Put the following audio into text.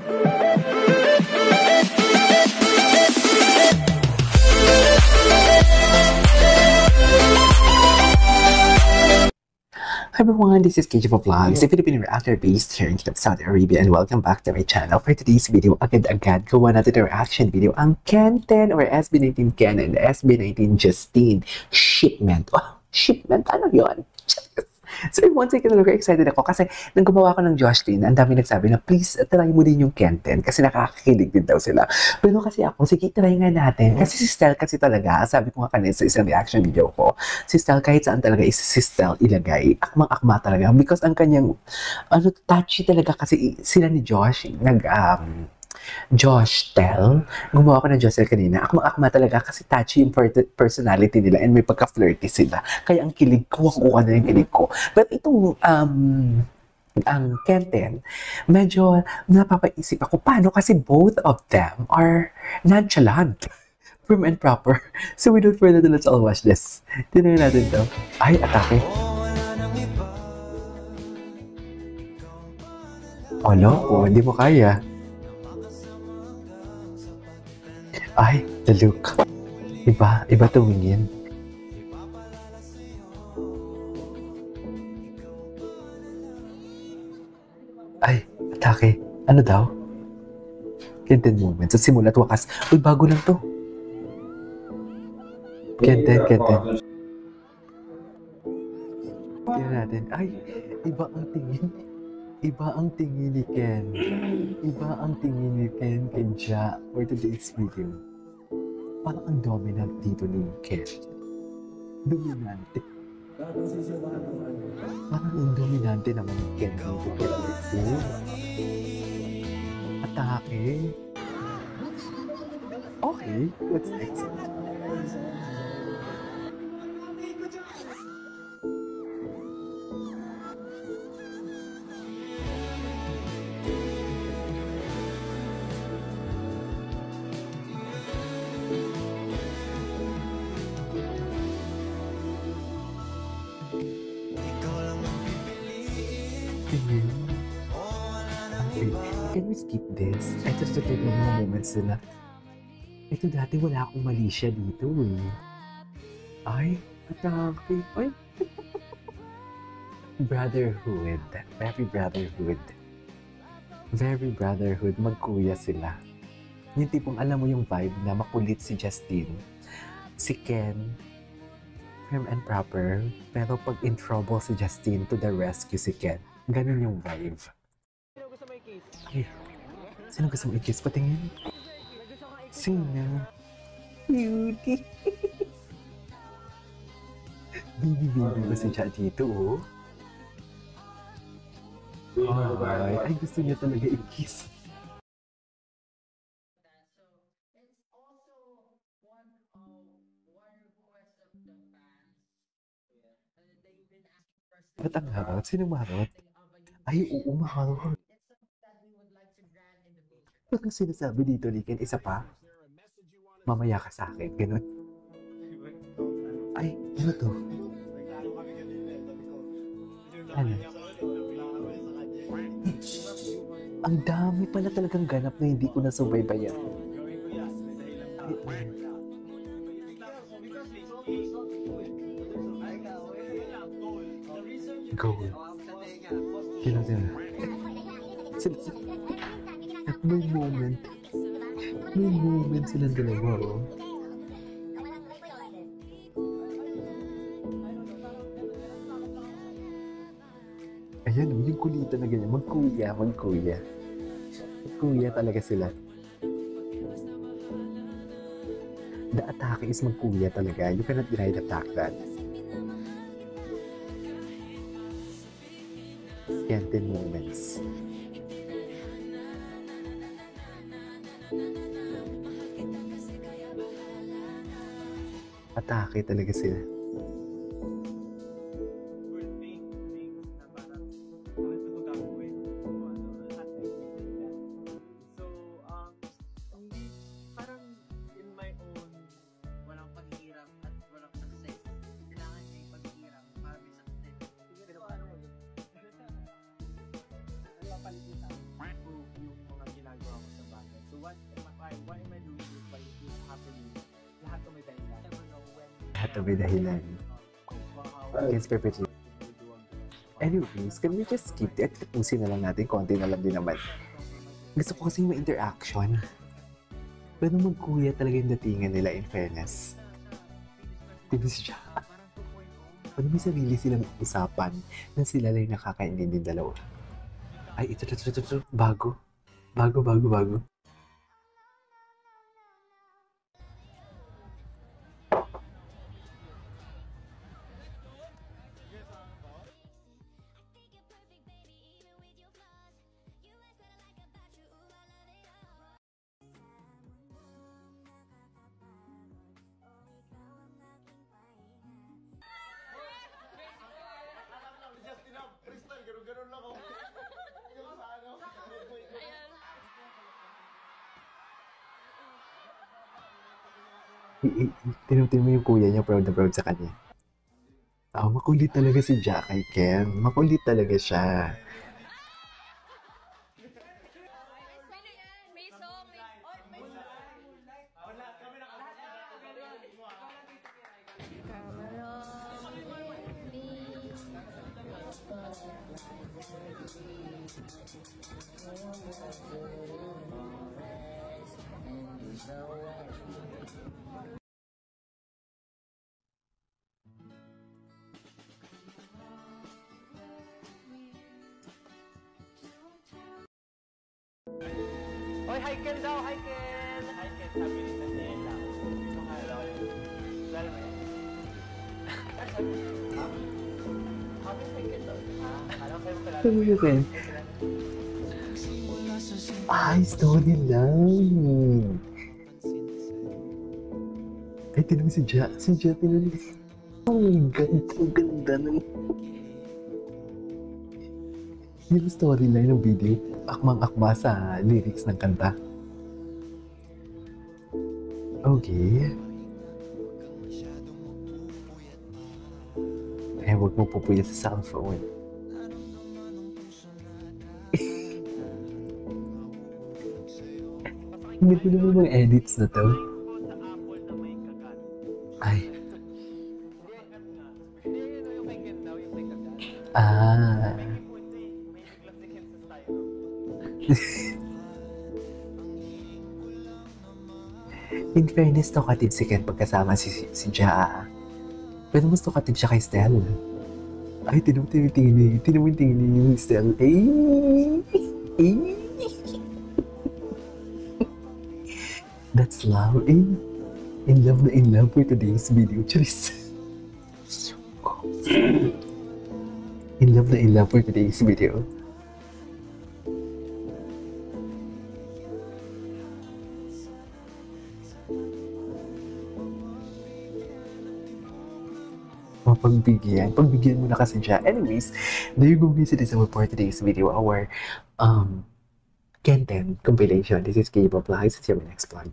Hi everyone, this is KJ Vlogs, a Filipino reactor based here in Saudi Arabia, and welcome back to my channel. For today's video, agad-agad gawa natin ang reaction video ang Ken 10 or SB19 Ken and SB19 Justine shipment. Oh, shipment? Ano yun? So once again, very excited ako kasi nang gumawa ko ng Justine, ang dami nagsabi na please try mo din yung Ken 10 kasi nakakakilig din daw sila. Pero kasi ako, sige try nga natin kasi si Stell kasi talaga, sabi ko nga kanina sa isang reaction video ko, si Stell kahit saan talaga si Stell ilagay, akmang-akma talaga because ang kanyang touchy talaga kasi sila ni Josh Josh Tell, gumawa ko ng Josel kanina. Akma-akma talaga kasi touchy yung personality nila and may pagka-flirty sila. Kaya ang kilig ko, kuha na yung kilig ko. But itong ang Ken 10, medyo napapaisip ako, paano kasi both of them are nonchalant. Prim and proper. So without further ado, let's all watch this. Tingnan natin to. Ay, atake. Oh, loko, hindi mo kaya. Ay, the look. Iba tumingin. Ay, atake. Ano daw? Kenten moment. Sa simula't wakas. Uy, bago lang to. Kenten. Tingnan natin. Ay, iba ang tingin. Iba ang tingin ni Ken. Iba ang tingin ni Ken kay Ja for today's video. Parang ang dominant dito ni Ken. Dominante. Parang ang dominante naman ni Ken dito kay Alexis. Atake. Okay, what's next? Can we skip this? Ito sa mga moments nila. Ito dati wala akong mali siya dito eh. Ay, atake. Ay. Brotherhood. Very brotherhood. Very brotherhood. Magkuya sila. Yung tipong alam mo yung vibe na makulit si Justine. Si Ken, prim and proper. Pero pag in trouble si Justine, to the rescue si Ken. Ganun yung vibe. Ay, sino gusto mo i-kiss? Patingin. Sino? Beauty. Baby ba si Ja dito, oh? Ay, gusto niya talaga i-kiss. Ba't ang harot? Sino marot? Ay, oo, maharot. Ba't ang sinasabi dito, Liken? Isa pa? Mamaya ka sa akin, ganun. Ay, ano to? Ano? Ang dami pala talagang ganap na hindi ko nasubaybayan. Go. Sino? At may moment silang dalawa, oh. Ayan, oh, yung kulita na ganyan. Magkuya. Magkuya talaga sila. The attack is magkuya talaga. You cannot deny the fact that. Yan, 10 moments. Atake talaga sila. lahat na may dahilan. Against perpetuity. Anyways, can we just skip it? Tapusin na lang natin. Konti na lang din naman. Gusto ko kasi yung interaction. Pero magkuya talaga yung datingan nila in fairness. Diba siya? Ano may sarili silang usapan na sila lang nakakaintindi dalawa? Ay, ito. Bago. Bago. Ganun lang ako. Yung sa ano. Tinutin mo yung kuya niya, proud na proud sa kanya. Makulit talaga si Jack kay Ken. Makulit talaga siya. Hoy, hi Ken daw, hi Ken! Hi Ken, sabi ni Daniela. Ito nga daw yun. Dahil mo yan? Sabi hi Ken daw. Alam kayo pala. Ano yun, Ken? Story lang. Ay, tinan mo si Ja. Si Ja, tinan mo. Oh my God, ang ganda ng... Yung storyline ng video, akmang-akma sa lyrics ng kanta. Okay. Huwag mo pupuyat sa cellphone. Hindi ko naman mga edits na to. Ay. In fairness, talkative si Ken pagkasama si Ja. Pero mas talkative siya kay Stella. Ay, tinumtingin yung Stella. That's love, In love for today's video. Charis. In love for today's video. Pagbigyan mo na kasi siya. Anyways, there you go guys, it is our for today's video, our Ken 10 compilation. This is K-pop Lives. See you in the next vlog.